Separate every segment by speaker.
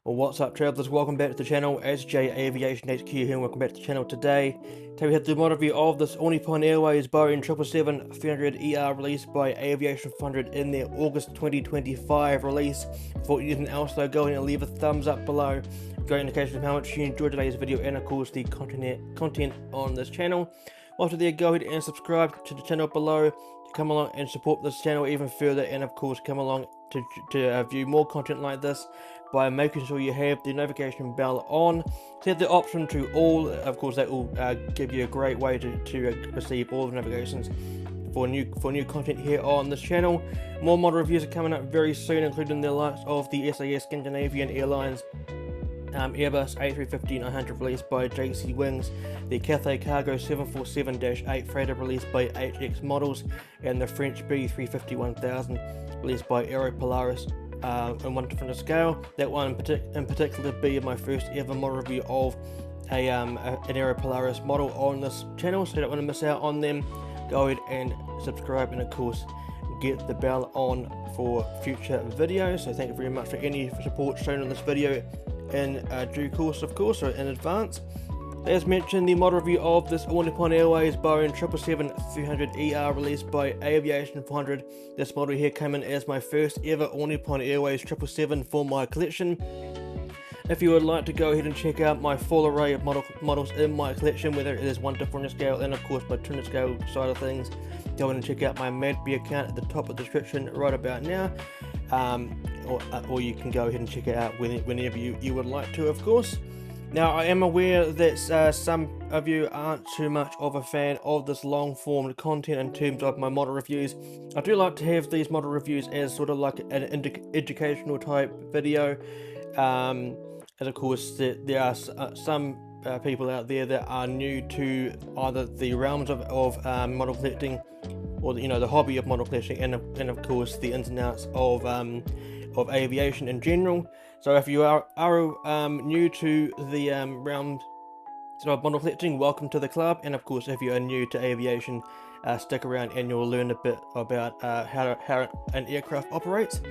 Speaker 1: Well, what's up, travellers? Welcome back to the channel. SJ Aviation HQ here, and welcome back to the channel today. Today we have the mod review of this All Nippon Airways Boeing 777-300ER released by Aviation400 in their August 2025 release. For anything else though, go ahead and leave a thumbs up below. Great indication of how much you enjoyed today's video and of course the content on this channel. Whilst there, go ahead and subscribe to the channel below to come along and support this channel even further, and of course come along to view more content like this by making sure you have the notification bell on. Set the option to all. Of course that will give you a great way to receive all the notifications for new content here on this channel. More model reviews are coming up very soon, including the likes of the SAS Scandinavian Airlines Airbus A350-900 released by JC Wings, the Cathay Cargo 747-8 freighter released by HX Models, and the French B350-1000 released by Aeropolaris on one different scale. That one in particular be my first ever model review of an Aeropolaris model on this channel, so you don't want to miss out on them. Go ahead and subscribe, and of course get the bell on for future videos. So thank you very much for any support shown on this video in due course, of course, or in advance. As mentioned, the model review of this All Nippon Airways Boeing 777-300ER released by Aviation400. This model here came in as my first ever All Nippon Airways 777 for my collection. If you would like to go ahead and check out my full array of models in my collection, whether it is 1 to 400 scale and of course my 200 scale side of things, go ahead and check out my MadBee account at the top of the description right about now. Or you can go ahead and check it out whenever you would like to, of course. Now, I am aware that some of you aren't too much of a fan of this long form content in terms of my model reviews. I do like to have these model reviews as sort of like an educational type video, and of course there are some people out there that are new to either the realms of model collecting, or the hobby of model collecting, and of course the ins and outs of aviation in general. So if you are new to the realms of model collecting, welcome to the club. And of course, if you are new to aviation, stick around and you'll learn a bit about how an aircraft operates.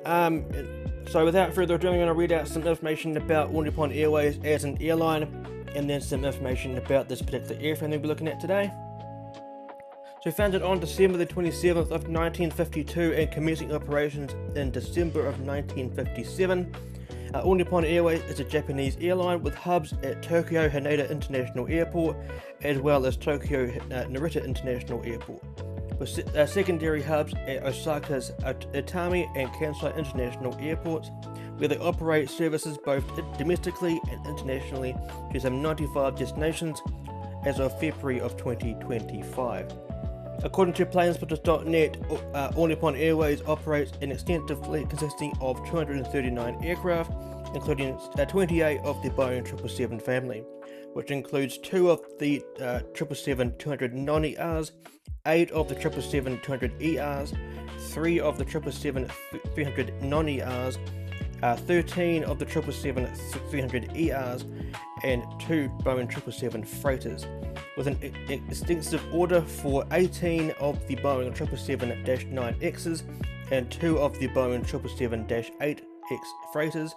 Speaker 1: So without further ado, I'm going to read out some information about All Nippon Airways as an airline, and then some information about this particular airframe we'll be looking at today. So founded on December the 27th of 1952 and commencing operations in December of 1957, All Nippon Airways is a Japanese airline with hubs at Tokyo Haneda International Airport as well as Tokyo Narita International Airport, with secondary hubs at Osaka's Itami and Kansai International Airports, where they operate services both domestically and internationally to some 95 destinations as of February of 2025. According to Planespotters.net, All Nippon Airways operates an extensive fleet consisting of 239 aircraft, including 28 of the Boeing 777 family, which includes 2 of the 777-200ERs, 8 of the 777-200ERs, 3 of the 777-300ERs, 13 of the 777-300ERs, and 2 Boeing 777 freighters, with an extensive order for 18 of the Boeing 777-9Xs and 2 of the Boeing 777-8X freighters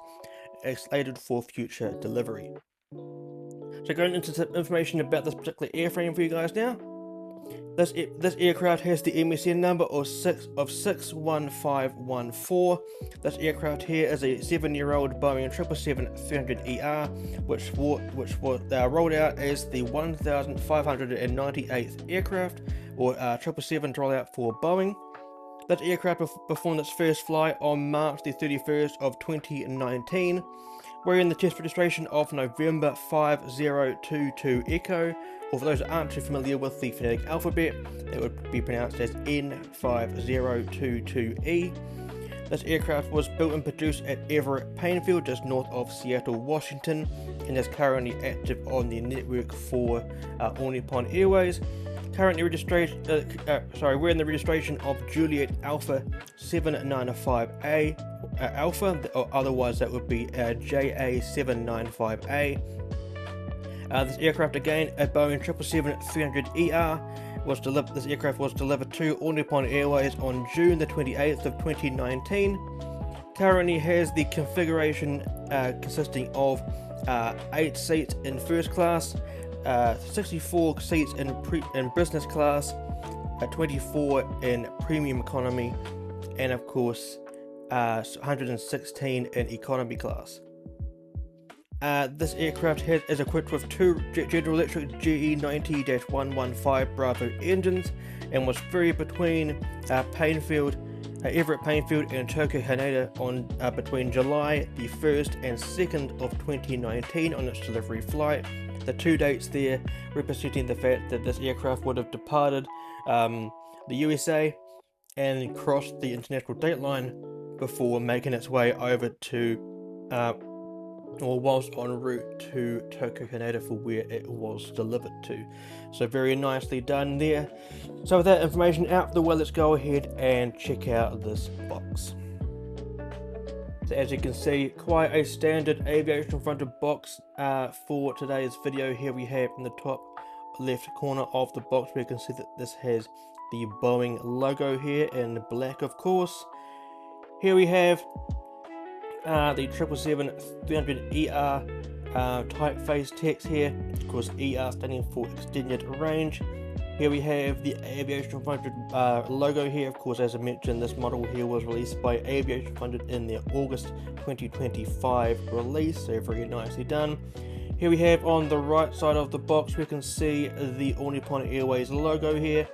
Speaker 1: slated for future delivery. So going into some information about this particular airframe for you guys now. This aircraft has the MSN number of 61514. This aircraft here is a 7-year-old Boeing 777-300ER, which was rolled out as the 1,598th aircraft, or 777 to roll out for Boeing. That aircraft performed its first flight on March the 31st of 2019, wearing the test registration of November 5022 Echo, or for those that aren't too familiar with the phonetic alphabet, it would be pronounced as N5022E. This aircraft was built and produced at Everett Painfield, just north of Seattle, Washington, and is currently active on the network for All Nippon Airways. Currently we're in the registration of Juliet Alpha 795A Alpha, or otherwise that would be JA795A. This aircraft, again, a Boeing 777-300ER, this aircraft was delivered to All Nippon Airways on June the 28th of 2019. Currently has the configuration consisting of 8 seats in first class, 64 seats in business class, 24 in premium economy, and of course 116 in economy class. This aircraft is equipped with two General Electric GE90-115 Bravo engines and was ferried between Everett Painfield and Tokyo Haneda on between July the 1st and 2nd of 2019 on its delivery flight. The two dates there representing the fact that this aircraft would have departed the USA and crossed the international date line before making its way over to or was en route to Tokyo Haneda for where it was delivered to. So very nicely done there. So with that information out the way, let's go ahead and check out this box. So as you can see, quite a standard Aviation400 box for today's video. Here we have in the top left corner of the box, we can see that this has the Boeing logo here in black, of course. Here we have the 777-300ER typeface text here, of course ER standing for extended range. Here we have the Aviation400 logo here. Of course, as I mentioned, this model here was released by Aviation400 in their August 2025 release, so very nicely done. Here we have on the right side of the box, we can see the All Nippon Airways logo here.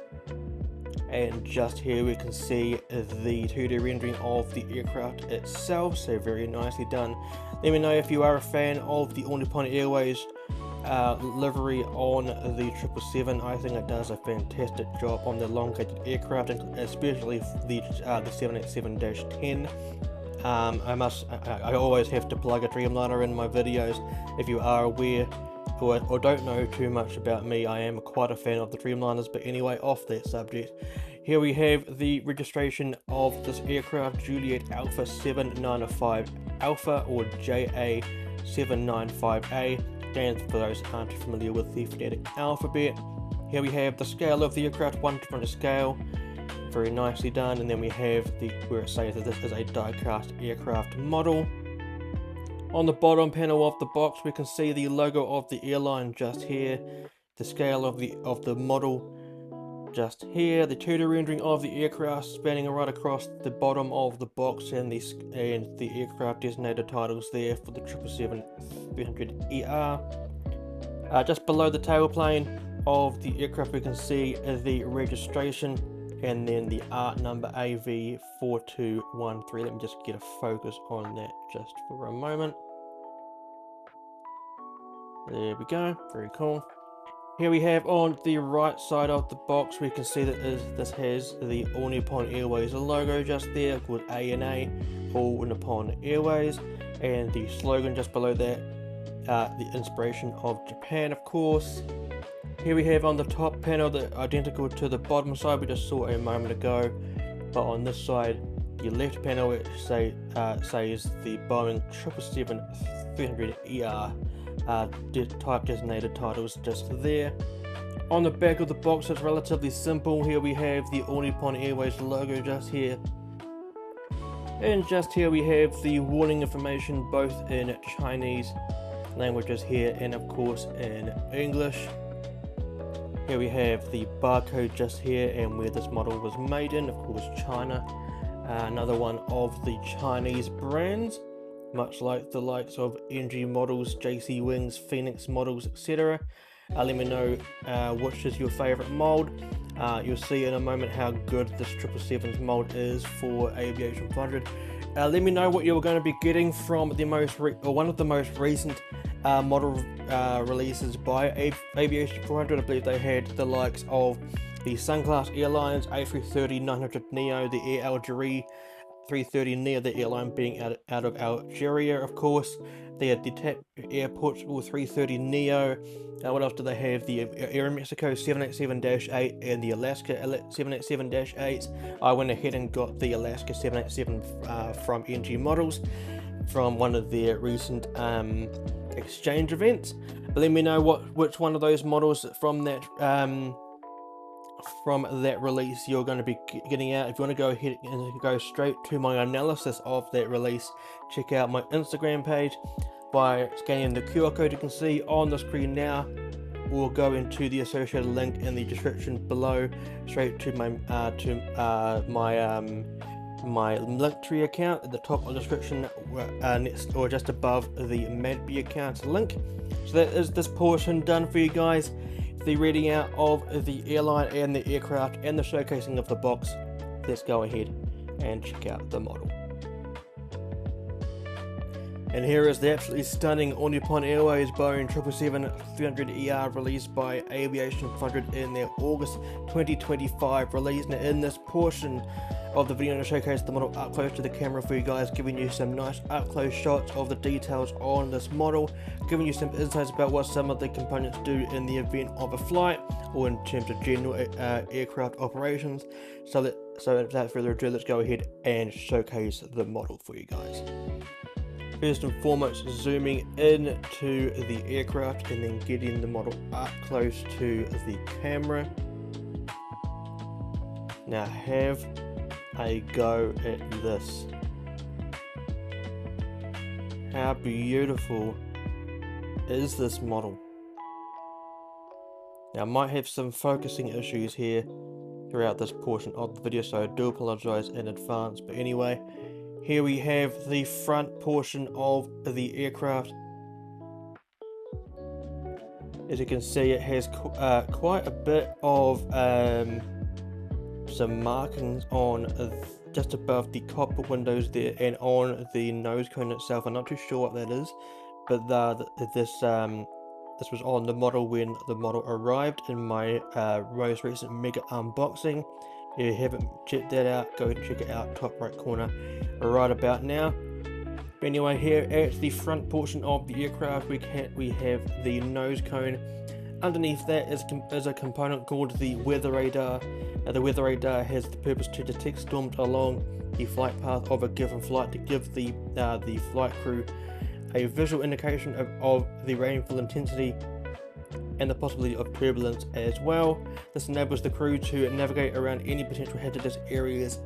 Speaker 1: And just here we can see the 2D rendering of the aircraft itself, so very nicely done. Let me know if you are a fan of the All Nippon Airways livery on the 777. I think it does a fantastic job on the elongated aircraft, especially the 787-10. I always have to plug a Dreamliner in my videos. If you are aware or don't know too much about me, I am quite a fan of the Dreamliners. But anyway, off that subject, here we have the registration of this aircraft, Juliet Alpha 795 Alpha, or JA795A, stands for those who aren't familiar with the phonetic alphabet. Here we have the scale of the aircraft, 1:1 scale, very nicely done. And then we have where it says that this is a die-cast aircraft model. On the bottom panel of the box, we can see the logo of the airline just here, the scale of the model just here, the 2D rendering of the aircraft spanning right across the bottom of the box, and the aircraft designated titles there for the 777-300ER. Just below the tailplane of the aircraft, we can see the registration and then the art number AV4213. Let me just get a focus on that just for a moment. There we go, very cool. Here we have on the right side of the box, we can see that this has the All Nippon Airways logo just there, called ANA, All Nippon Airways, and the slogan just below that, the inspiration of Japan, of course. Here we have on the top panel, identical to the bottom side we just saw a moment ago, but on this side, the left panel, it says the Boeing 777-300ER type designated titles just there. On the back of the box, it's relatively simple. Here we have the All Nippon Airways logo just here, and just here we have the warning information both in Chinese languages here and of course in English. Here we have the barcode just here and where this model was made in, of course China. Another one of the Chinese brands, much like the likes of NG models, JC Wings, Phoenix models, etc. Let me know which is your favourite mould. You'll see in a moment how good this 777's mould is for Aviation400. Let me know what you're going to be getting from the one of the most recent model releases by Aviation400. I believe they had the likes of the Sun Class Airlines A330-900neo, the Air Algérie 330neo, the airline being out of Algeria, of course. They had the TAP Air Portugal 330neo. What else do they have? The Air Mexico 787-8 and the Alaska 787-8. I went ahead and got the Alaska 787 from NG Models from one of their recent exchange events. But let me know which one of those models from that from that release you're going to be getting out. If you want to go ahead and go straight to my analysis of that release, check out my Instagram page by scanning the QR code you can see on the screen now. We'll go into the associated link in the description below, straight to my my Linktree account at the top of the description, next or just above the Madby account link. So that is this portion done for you guys. The reading out of the airline and the aircraft and the showcasing of the box. Let's go ahead and check out the model. And here is the absolutely stunning All Nippon Airways Boeing 777-300ER released by Aviation400 in their August 2025 release. Now in this portion of the video, I'm going to showcase the model up close to the camera for you guys, giving you some nice up close shots of the details on this model, giving you some insights about what some of the components do in the event of a flight or in terms of general aircraft operations. So without further ado, let's go ahead and showcase the model for you guys. First and foremost, zooming in to the aircraft and then getting the model up close to the camera. Now have a go at this. How beautiful is this model? Now I might have some focusing issues here throughout this portion of the video, so I do apologize in advance, but anyway, here we have the front portion of the aircraft. As you can see, it has quite a bit of some markings on just above the cockpit windows there and on the nose cone itself. I'm not too sure what that is, but this was on the model when the model arrived in my most recent mega unboxing. If you haven't checked that out, go and check it out, top right corner right about now. But anyway, here at the front portion of the aircraft we have the nose cone. Underneath that is a component called the weather radar. Now, the weather radar has the purpose to detect storms along the flight path of a given flight to give the flight crew a visual indication of the rainfall intensity and the possibility of turbulence as well. This enables the crew to navigate around any potential hazardous areas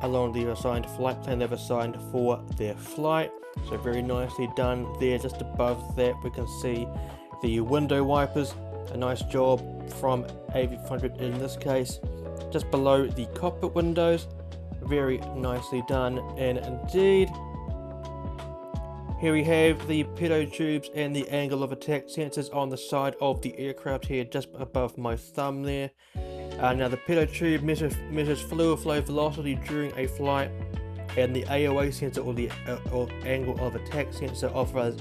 Speaker 1: along the assigned flight plan they've assigned for their flight. So very nicely done there. Just above that we can see the window wipers. A nice job from Aviation400 in this case. Just below the cockpit windows, very nicely done. And indeed, here we have the pitot tubes and the angle of attack sensors on the side of the aircraft here, just above my thumb there. Now the pitot tube measures fluid flow velocity during a flight, and the AOA sensor, or the angle of attack sensor, offers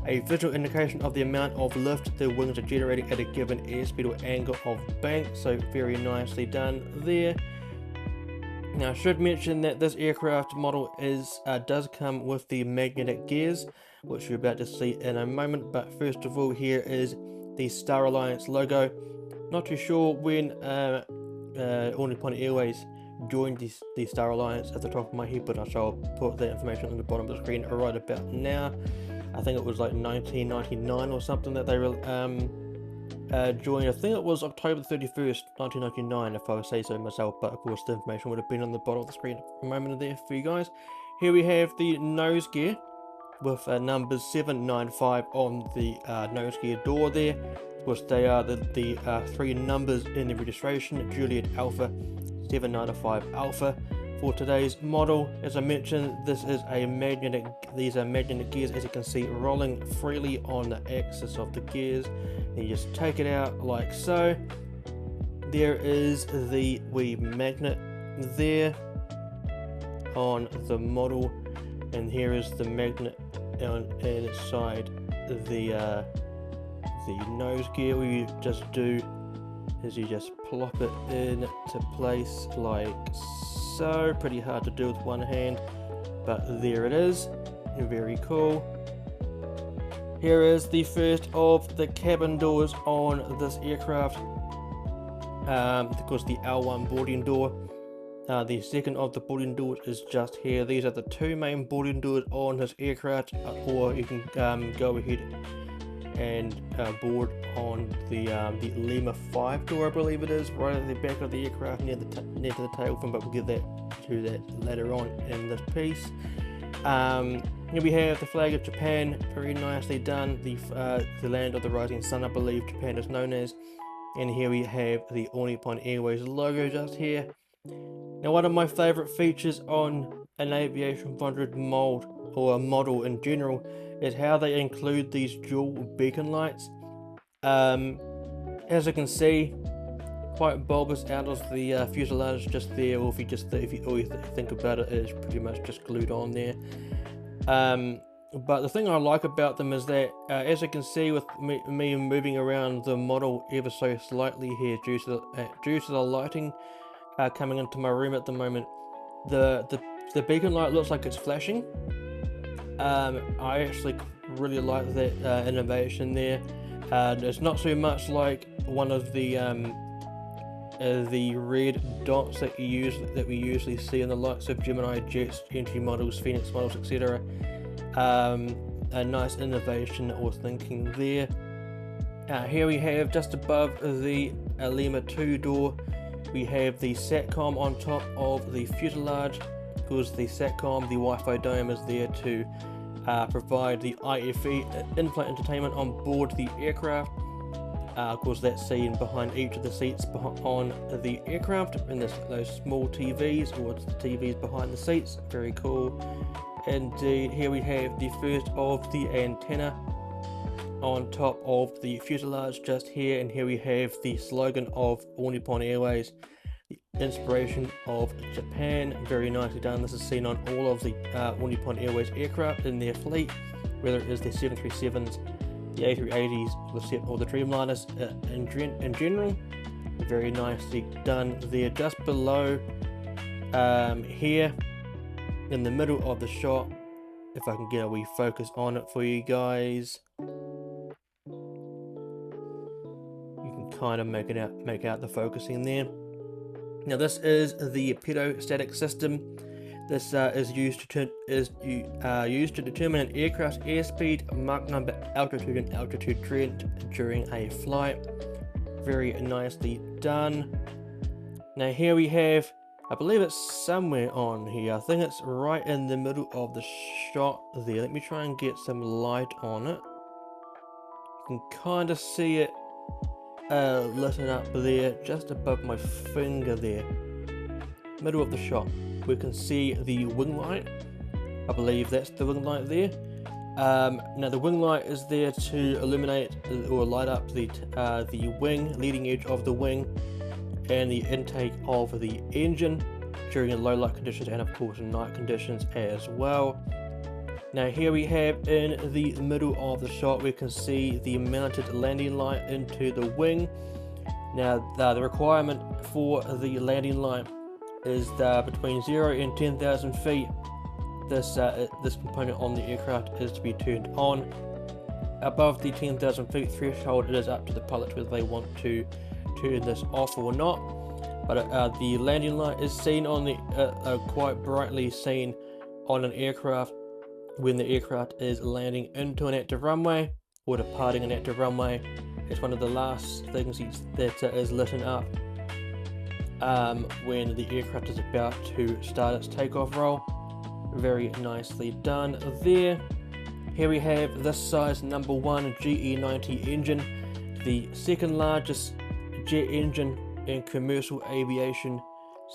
Speaker 1: a visual indication of the amount of lift the wings are generating at a given airspeed or angle of bank. So very nicely done there. Now I should mention that this aircraft model does come with the magnetic gears, which you're about to see in a moment. But first of all, here is the Star Alliance logo. Not too sure when All Nippon Airways joined the Star Alliance at the top of my head, but I shall put that information on the bottom of the screen right about now. I think it was like 1999 or something that they joined. I think it was October 31st, 1999, if I would say so myself, but of course the information would have been on the bottom of the screen a moment there for you guys. Here we have the nose gear with numbers 795 on the nose gear door there. Of course, they are the three numbers in the registration: Juliet Alpha 795 Alpha. For today's model, as I mentioned, these are magnetic gears, as you can see, rolling freely on the axis of the gears. And you just take it out like so. There is the wee magnet there on the model, and here is the magnet inside the nose gear. What you just do is you just plop it into place like so. Pretty hard to do with one hand, but there it is. Very cool. Here is the first of the cabin doors on this aircraft. Of course, the L1 boarding door. The second of the boarding doors is just here. These are the two main boarding doors on this aircraft, or you can go ahead and board on the Lima 5 door, I believe it is, right at the back of the aircraft near to the tail fin, but we'll get to that later on in this piece. Here we have the flag of Japan, very nicely done. The land of the rising sun, I believe Japan is known as. And here we have the All Nippon Airways logo just here. Now, one of my favourite features on an Aviation400 mold, or a model in general, is how they include these dual beacon lights. As you can see, quite bulbous out of the fuselage just there, or if you think about it, it's pretty much just glued on there. But the thing I like about them is that, as you can see with me moving around the model ever so slightly here, due to the lighting coming into my room at the moment, the beacon light looks like it's flashing. I actually really like that innovation there. It's not so much like one of the red dots that we usually see in the likes of Gemini jets, entry models, Phoenix models, etc. A nice innovation or thinking there. Here we have, just above the Lima 2 door, we have the SATCOM on top of the fuselage, because the SATCOM, the Wi-Fi dome, is there to provide the IFE, in-flight entertainment, on board the aircraft. Of course, that's seen behind each of the seats on the aircraft, and those small TVs, or the TVs behind the seats. Very cool. And here we have the first of the antenna on top of the fuselage just here, and here we have the slogan of All Nippon Airways, the inspiration of Japan. Very nicely done. This is seen on all of the All Nippon Airways aircraft in their fleet, whether it is the 737s, the A380s, or the Dreamliners in general. Very nicely done there. Just below here in the middle of the shot, if I can get a wee focus on it for you guys, you can kind of make out the focusing there. Now, this is the pedostatic system. This is used to determine an aircraft's airspeed, Mach number, altitude, and altitude trend during a flight. Very nicely done. Now, here we have, I believe it's somewhere on here. I think it's right in the middle of the shot there. Let me try and get some light on it. You can kind of see it lit up there, just above my finger there. Middle of the shot. We can see the wing light. I believe that's the wing light there. Now, the wing light is there to illuminate or light up the wing, leading edge of the wing, and the intake of the engine during low light conditions, and of course night conditions as well. Now, here we have, in the middle of the shot, we can see the mounted landing light into the wing. Now, the requirement for the landing light is between 0 and 10,000 feet. This component on the aircraft is to be turned on. Above the 10,000 feet threshold, it is up to the pilot whether they want to turn this off or not. But the landing light is seen on the quite brightly seen on an aircraft when the aircraft is landing into an active runway or departing an active runway. It's one of the last things that is lit up when the aircraft is about to start its takeoff roll. Very nicely done there. Here we have this size number 1 GE90 engine, the second largest jet engine in commercial aviation,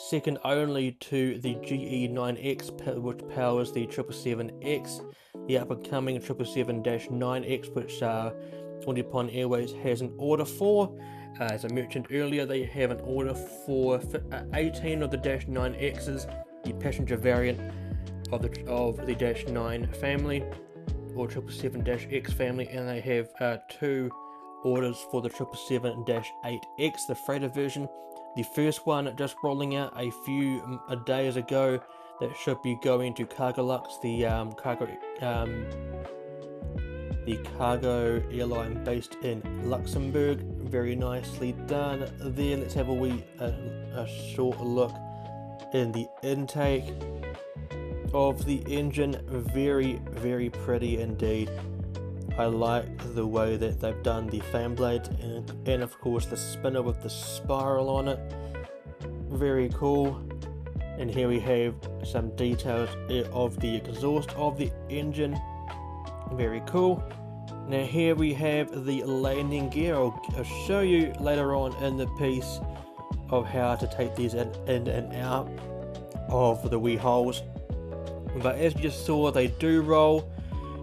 Speaker 1: second only to the GE9X, which powers the 777X, the up-and-coming 777-9X, which All Nippon Airways has an order for. As I mentioned earlier, they have an order for 18 of the -9Xs, the passenger variant of the -9 family, or 777-X family, and they have 2 orders for the 777-8X, the freighter version. The first one just rolling out a few days ago, that should be going to Cargolux, the cargo airline based in Luxembourg. Very nicely done there. Let's have a short look in the intake of the engine. Very, very pretty indeed. I like the way that they've done the fan blades and of course the spinner with the spiral on it. Very cool. And here we have some details of the exhaust of the engine. Very cool. Now here we have the landing gear. I'll show you later on in the piece of how to take these in and out of the wee holes. But as you just saw, they do roll,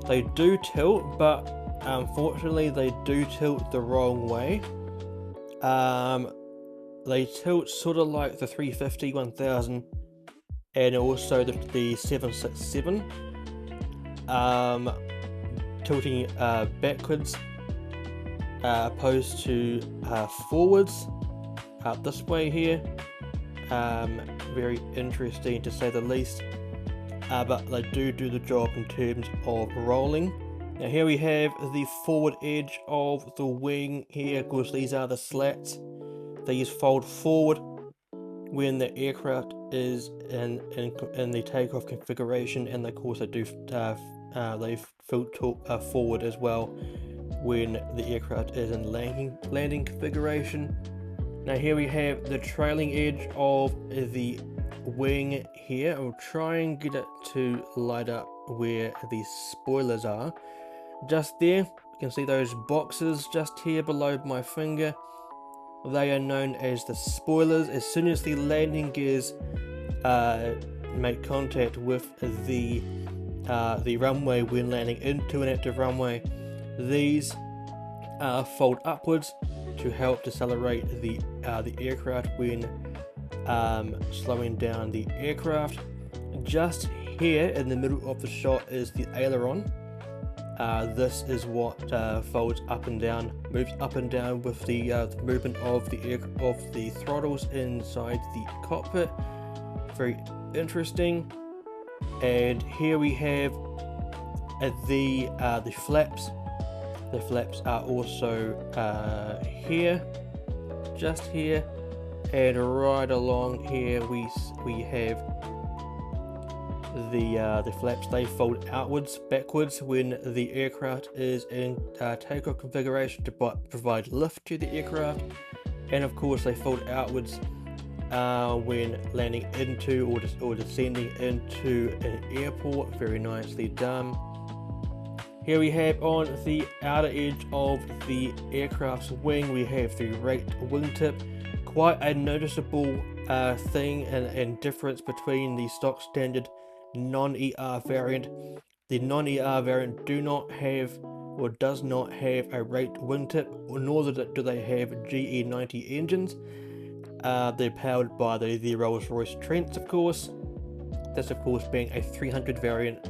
Speaker 1: they do tilt, but unfortunately they do tilt the wrong way. They tilt sort of like the 350, 1000 and also the 767, tilting backwards opposed to forwards out this way here. Very interesting to say the least, but they do the job in terms of rolling. Now here we have the forward edge of the wing here. Of course, these are the slats. These fold forward when the aircraft is in the takeoff configuration, and of course they do they fold forward as well when the aircraft is in landing configuration. Now here we have the trailing edge of the wing here. I'll try and get it to light up where the spoilers are. Just there, you can see those boxes just here below my finger. They are known as the spoilers. As soon as the landing gears make contact with the runway when landing into an active runway, these fold upwards to help decelerate the aircraft when slowing down the aircraft. Just here in the middle of the shot is the aileron. This is what folds up and down, moves up and down with the movement of the throttles inside the cockpit. Very interesting. And here we have the flaps. The flaps are also here, just here, and right along here we have the flaps. They fold outwards, backwards when the aircraft is in takeoff configuration to provide lift to the aircraft, and of course they fold outwards when landing into or descending into an airport. Very nicely done. Here we have on the outer edge of the aircraft's wing, we have the raked wingtip. Quite a noticeable thing and difference between the stock standard non-ER variant. The non-ER variant do not have or does not have a raked wingtip, nor do they have GE90 engines. They're powered by the Rolls-Royce Trents, of course. This, of course, being a 300 variant,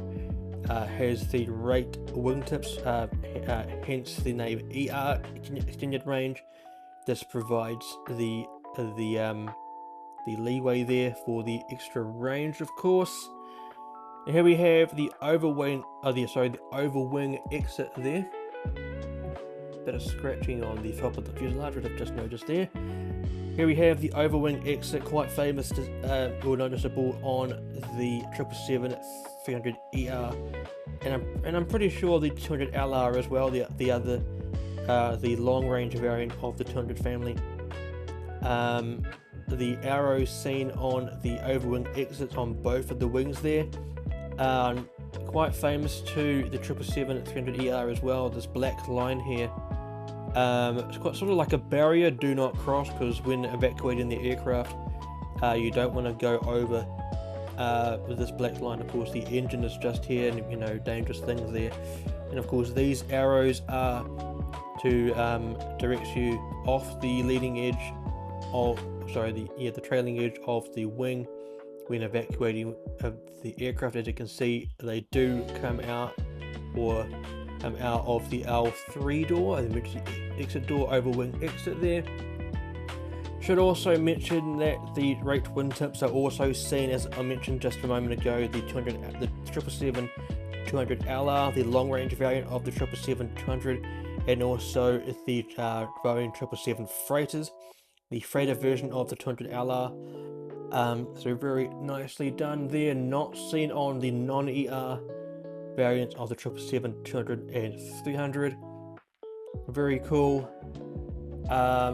Speaker 1: has the raked wingtips, hence the name ER, extended range. This provides the leeway there for the extra range, of course. And here we have the overwing, the overwing exit there. Bit of scratching on the top of the fuselage, which I've just noticed there. Here we have the overwing exit, quite famous or noticeable on the 777-300ER, and I'm pretty sure the 200LR as well, the other the long range variant of the 200 family. The arrows seen on the overwing exits on both of the wings there, quite famous to the 777-300ER as well. This black line here, it's quite sort of like a barrier, do not cross, because when evacuating the aircraft, you don't want to go over with this black line. Of course, the engine is just here, and you know, dangerous things there. And of course, these arrows are to direct you off the leading edge of, the trailing edge of the wing when evacuating the aircraft. As you can see, they do come out out of the L3 door, as mentioned, the exit door, overwing exit there. Should also mention that the raked wingtips are also seen, as I mentioned just a moment ago, the 777-200LR, the long range variant of the 777-200, and also the Boeing 777 freighters, the freighter version of the 200LR. So very nicely done there. Not seen on the non-ER variants of the 777-200 and 300. Very cool.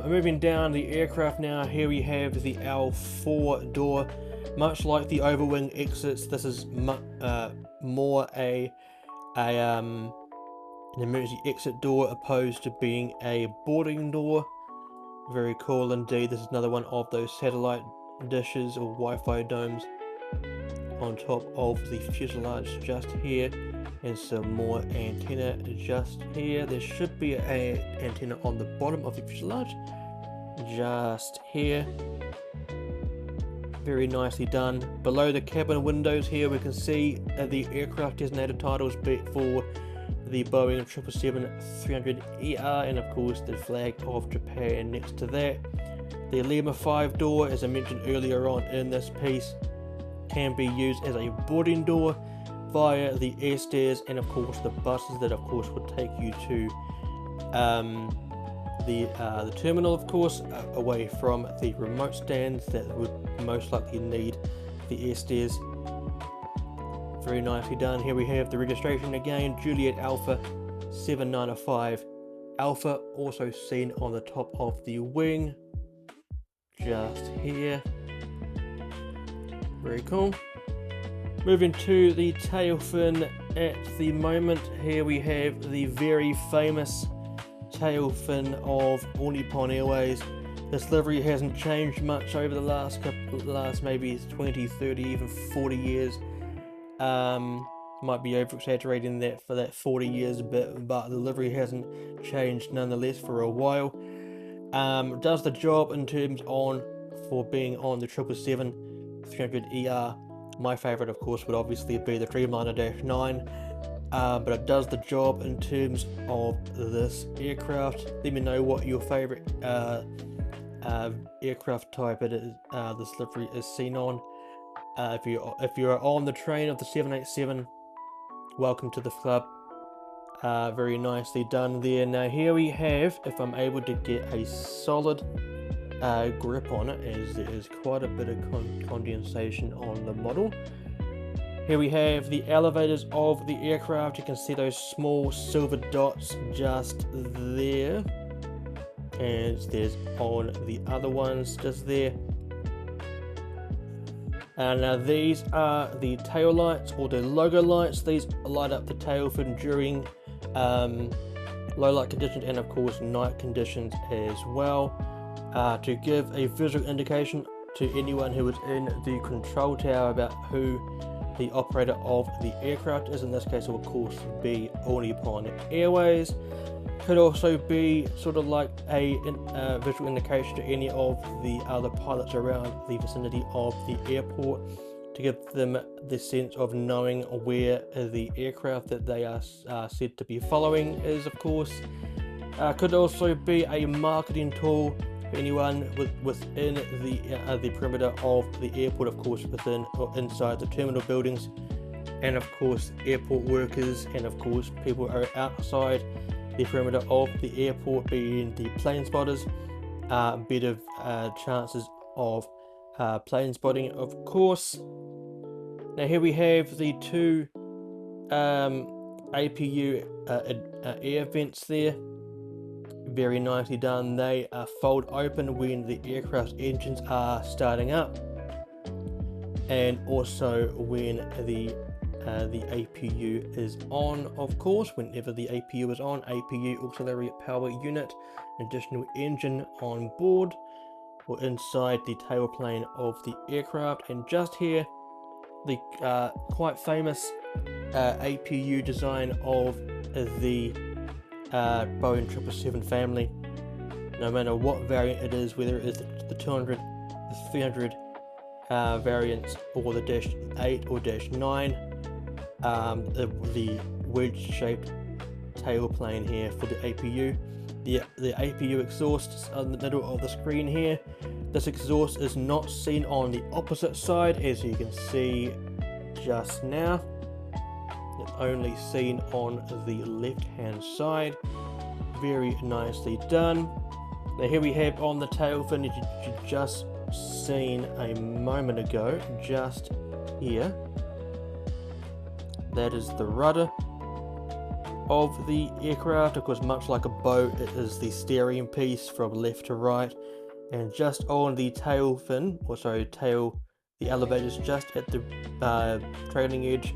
Speaker 1: Moving down the aircraft now, here we have the L4 door. Much like the overwing exits, this is more an emergency exit door opposed to being a boarding door. Very cool indeed. This is another one of those satellite dishes or Wi-Fi domes on top of the fuselage just here, and some more antenna just here. There should be an antenna on the bottom of the fuselage just here. Very nicely done. Below the cabin windows here we can see the aircraft designated titles for the Boeing 777-300ER, and of course the flag of Japan next to that. The Lima 5 door, as I mentioned earlier on in this piece, can be used as a boarding door via the air stairs, and of course the buses that of course would take you to the terminal, of course, away from the remote stands that would most likely need the air stairs. Very nicely done. Here we have the registration again, Juliet Alpha 795 Alpha, also seen on the top of the wing just here. Very cool. Moving to the tail fin at the moment, here we have the very famous tail fin of All Nippon Airways. This livery hasn't changed much over the last maybe 20, 30, even 40 years. Might be over exaggerating that for that 40 years a bit, but the livery hasn't changed nonetheless for a while. Does the job in terms for being on the 777-300ER. My favourite, of course, would obviously be the Dreamliner-9, but it does the job in terms of this aircraft. Let me know what your favourite aircraft type it is, this livery is seen on. If you're on the train of the 787, welcome to the club. Very nicely done there. Now here we have, if I'm able to get a solid grip on it, as there is quite a bit of condensation on the model. Here we have the elevators of the aircraft. You can see those small silver dots just there, and there's on the other ones just there. Now these are the tail lights, or the logo lights. These light up the tail fin during low light conditions and of course night conditions as well, to give a visual indication to anyone who is in the control tower about who the operator of the aircraft is. In this case it will of course be All Nippon Airways. Could also be sort of like a visual indication to any of the other pilots around the vicinity of the airport, to give them the sense of knowing where the aircraft that they are said to be following is, of course. Could also be a marketing tool for anyone within the perimeter of the airport, of course within or inside the terminal buildings, and of course airport workers, and of course people are outside the perimeter of the airport, being the plane spotters. Better chances of plane spotting, of course. Now here we have the two APU air vents there. Very nicely done. They fold open when the aircraft's engines are starting up, and also when the APU is on, of course. Whenever the APU is on, APU auxiliary power unit, additional engine on board or inside the tailplane of the aircraft. And just here, the quite famous APU design of the Boeing 777 family. No matter what variant it is, whether it is the 200, the 300 variants, or the -8 or -9, the wedge-shaped tailplane here for the APU. The APU exhaust is in the middle of the screen here. This exhaust is not seen on the opposite side, as you can see just now. It's only seen on the left-hand side. Very nicely done. Now here we have on the tail fin that you just seen a moment ago, just here. That is the rudder of the aircraft. Of course, much like a boat, it is the steering piece from left to right, and just on the tail fin, or sorry, tail, the elevators just at the trailing edge,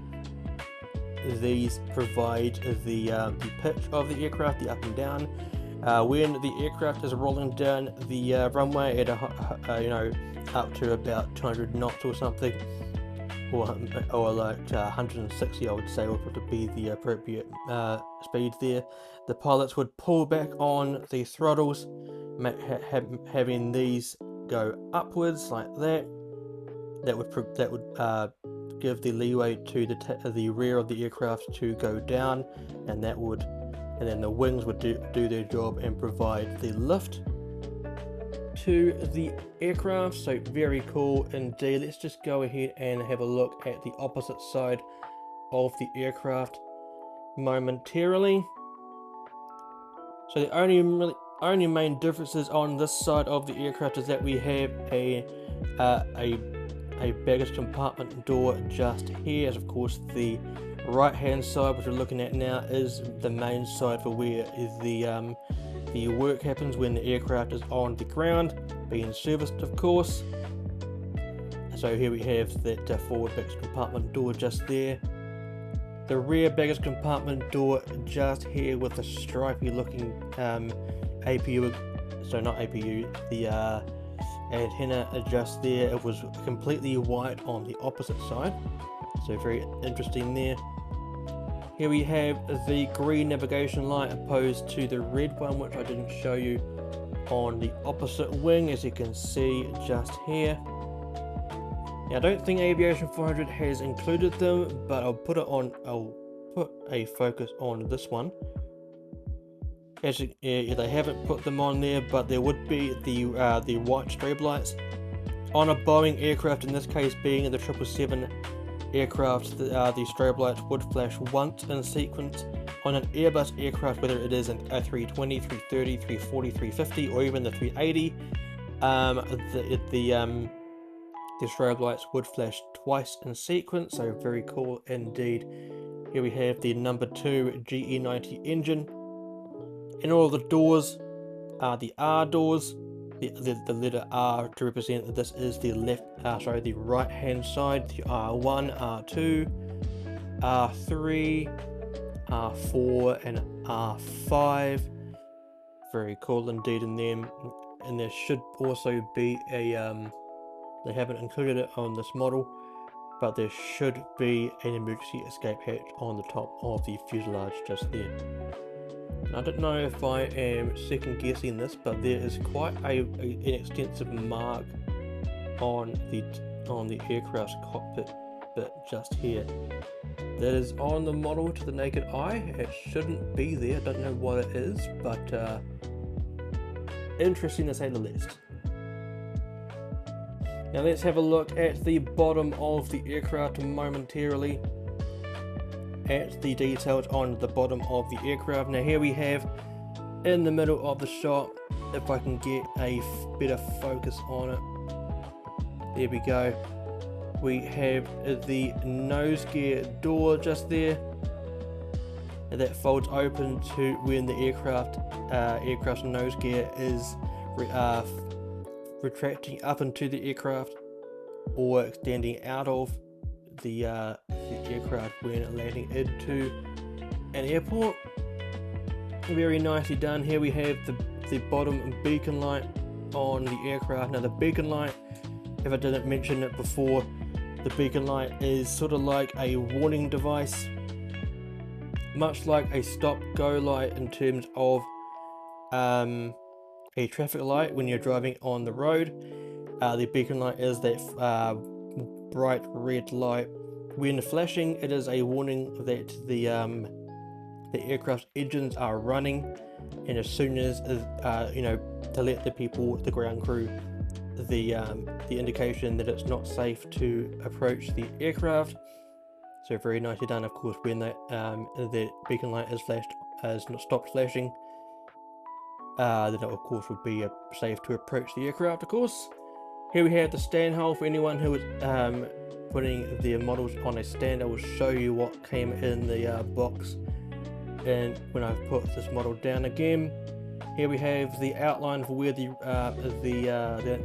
Speaker 1: these provide the pitch of the aircraft, the up and down. When the aircraft is rolling down the runway at up to about 200 knots or something, or like 160, I would say would be the appropriate speed there. The pilots would pull back on the throttles, having these go upwards like that. That would give the leeway to the rear of the aircraft to go down, and then the wings would do their job and provide the lift to the aircraft. So very cool indeed. Let's just go ahead and have a look at the opposite side of the aircraft momentarily. So the only main differences on this side of the aircraft is that we have a baggage compartment door just here, as of course the right hand side, which we're looking at now, is the main side for where the work happens when the aircraft is on the ground being serviced, of course. So here we have that forward baggage compartment door just there. The rear baggage compartment door just here with the stripy looking APU, so not APU, the antenna just there. It was completely white on the opposite side, so very interesting there. Here we have the green navigation light opposed to the red one, which I didn't show you on the opposite wing, as you can see just here. Now, I don't think Aviation400 has included them, but I'll put a focus on this one. As they haven't put them on there, but there would be the white strobe lights on a Boeing aircraft. In this case, being the 777 aircraft, the strobe lights would flash once in sequence. On an Airbus aircraft, whether it is an A320, 330, 340, 350, or even the 380, the strobe lights would flash twice in sequence. So very cool indeed. Here we have the number 2 GE90 engine. And all of the doors are the R doors, the letter R to represent that this is the the right hand side, the R1, R2, R3, R4 and R5. Very cool indeed in them. And there should also be a they haven't included it on this model, but there should be an emergency escape hatch on the top of the fuselage just there. I don't know if I am second guessing this, but there is quite an extensive mark on the aircraft's cockpit bit just here. That is on the model to the naked eye. It shouldn't be there. I don't know what it is, but interesting to say the least. Now let's have a look at the bottom of the aircraft momentarily, at the details on the bottom of the aircraft. Now here we have, in the middle of the shot, if I can get a better focus on it, there we go, we have the nose gear door just there, and that folds open to when the aircraft's nose gear is retracting up into the aircraft or extending out of the aircraft when landing into an airport. Very nicely done. Here we have the bottom beacon light on the aircraft. Now the beacon light, if I didn't mention it before, the beacon light is sort of like a warning device, much like a stop-go light in terms of a traffic light when you're driving on the road. The beacon light is that bright red light. When flashing, it is a warning that the aircraft's engines are running, and as soon as to let the ground crew, the indication that it's not safe to approach the aircraft. So very nicely done. Of course, when the beacon light is not stopped flashing, then it of course would be safe to approach the aircraft, of course. Here we have the stand hole for anyone who is putting their models on a stand. I will show you what came in the box and when I put this model down again. Here we have the outline for where the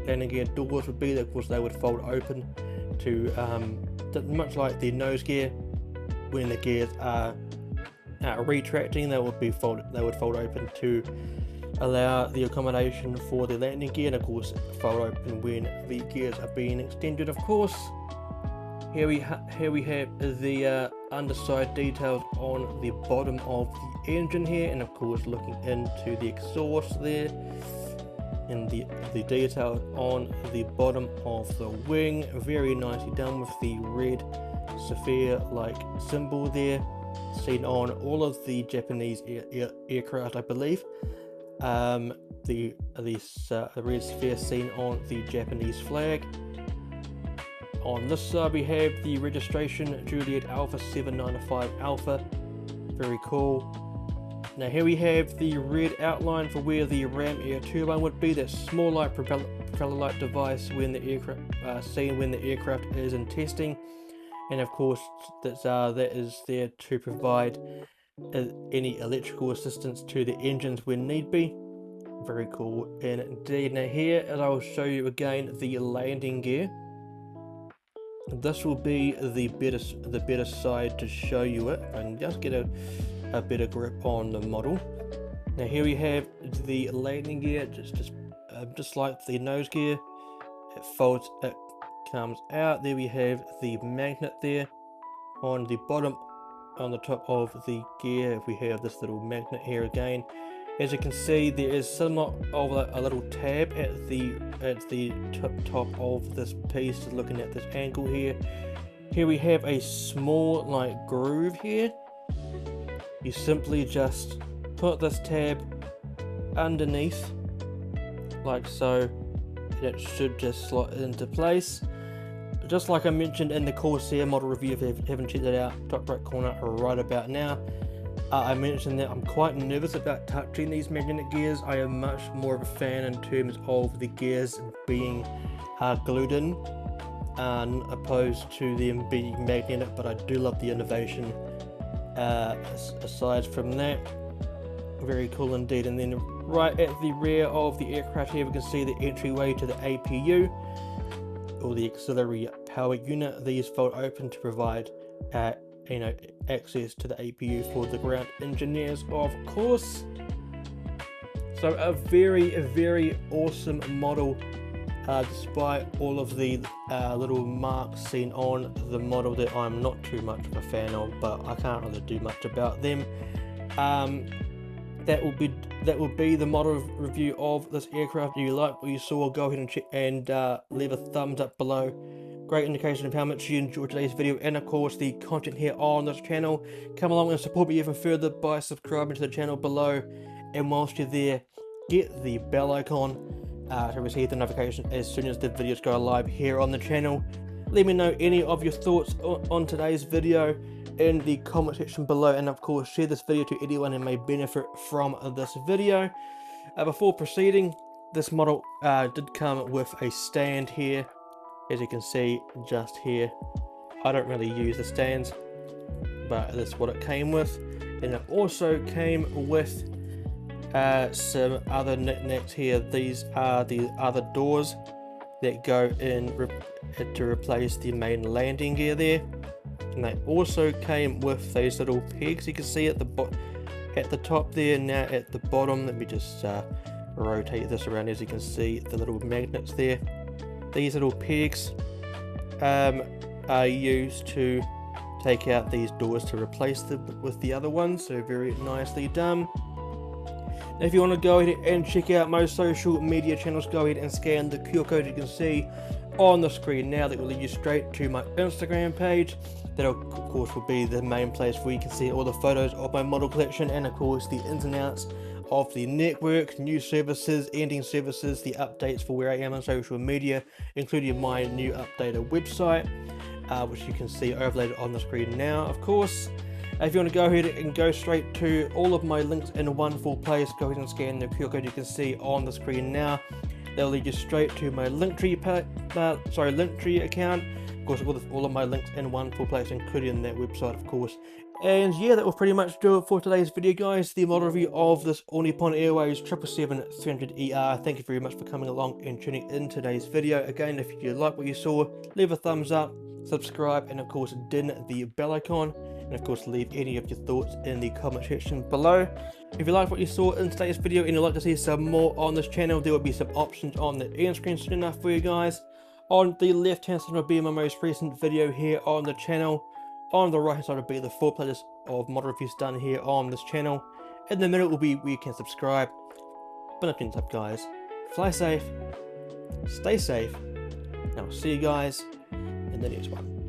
Speaker 1: landing gear doors would be. Of course, they would fold open to much like the nose gear. When the gears are retracting, they would fold open to allow the accommodation for the landing gear, and of course fold open when the gears are being extended. Of course, here we have the underside details on the bottom of the engine here, and of course looking into the exhaust there, and the details on the bottom of the wing. Very nicely done with the red sapphire like symbol there, seen on all of the Japanese aircraft, I believe. The red sphere seen on the Japanese flag. On this side we have the registration Juliet Alpha 795 Alpha. Very cool. Now here we have the red outline for where the ram air turbine would be. That small light propeller light device when the aircraft seen when the aircraft is in testing, and of course that is there to provide any electrical assistance to the engines when need be. Very cool indeed. Now here, as I will show you again, the landing gear. This will be the better side to show you it, and just get a better grip on the model. Now here we have the landing gear, just like the nose gear. It folds, it comes out. There we have the magnet there on the bottom. On the top of the gear, we have this little magnet here again. As you can see, there is somewhat of a little tab at the top of this piece. Looking at this angle here, we have a small like groove here. You simply just put this tab underneath like so, and it should just slot into place. Just like I mentioned in the Corsair model review, if you haven't checked it out, top right corner right about now, I mentioned that I'm quite nervous about touching these magnetic gears. I am much more of a fan in terms of the gears being glued in, opposed to them being magnetic, but I do love the innovation. Aside from that, very cool indeed. And then right at the rear of the aircraft here, we can see the entryway to the APU, or the auxiliary power unit. These fold open to provide access to the APU for the ground engineers, of course. So a very awesome model, despite all of the little marks seen on the model that I'm not too much of a fan of, but I can't really do much about them. That will be the model review of this aircraft. If you like what you saw, go ahead and check and leave a thumbs up below. Great indication of how much you enjoyed today's video, and of course the content here on this channel. Come along and support me even further by subscribing to the channel below, and whilst you're there, get the bell icon to receive the notification as soon as the videos go live here on the channel. Let me know any of your thoughts on today's video in the comment section below, and of course share this video to anyone who may benefit from this video. Before proceeding, this model did come with a stand here, as you can see just here. I don't really use the stands, but that's what it came with. And it also came with some other knickknacks here. These are the other doors that go in to replace the main landing gear there. And they also came with these little pegs you can see at the top there. Now at the bottom, let me just rotate this around. As you can see, the little magnets there. These little pegs are used to take out these doors to replace them with the other ones, so very nicely done. Now if you want to go ahead and check out my social media channels, go ahead and scan the QR code you can see on the screen now. That will lead you straight to my Instagram page. That of course will be the main place where you can see all the photos of my model collection, and of course the ins and outs of the network, new services, ending services, the updates for where I am on social media, including my new updated website, which you can see overlaid on the screen now. Of course, if you want to go ahead and go straight to all of my links in one full place, go ahead and scan the QR code you can see on the screen now. They'll lead you straight to my Linktree Linktree account. Of course, with all of my links in one full place, including that website, of course. And yeah, that will pretty much do it for today's video, guys. The model review of this All Nippon Airways 777-300ER. Thank you very much for coming along and tuning in today's video. Again, if you like what you saw, leave a thumbs up, subscribe, and of course, din the bell icon. And of course, leave any of your thoughts in the comment section below. If you like what you saw in today's video and you'd like to see some more on this channel, there will be some options on the end screen soon enough for you guys. On the left hand side will be my most recent video here on the channel. On the right hand side will be the full playlist of model reviews done here on this channel. In the middle will be where you can subscribe. But up up, guys. Fly safe, stay safe, and I'll see you guys in the next one.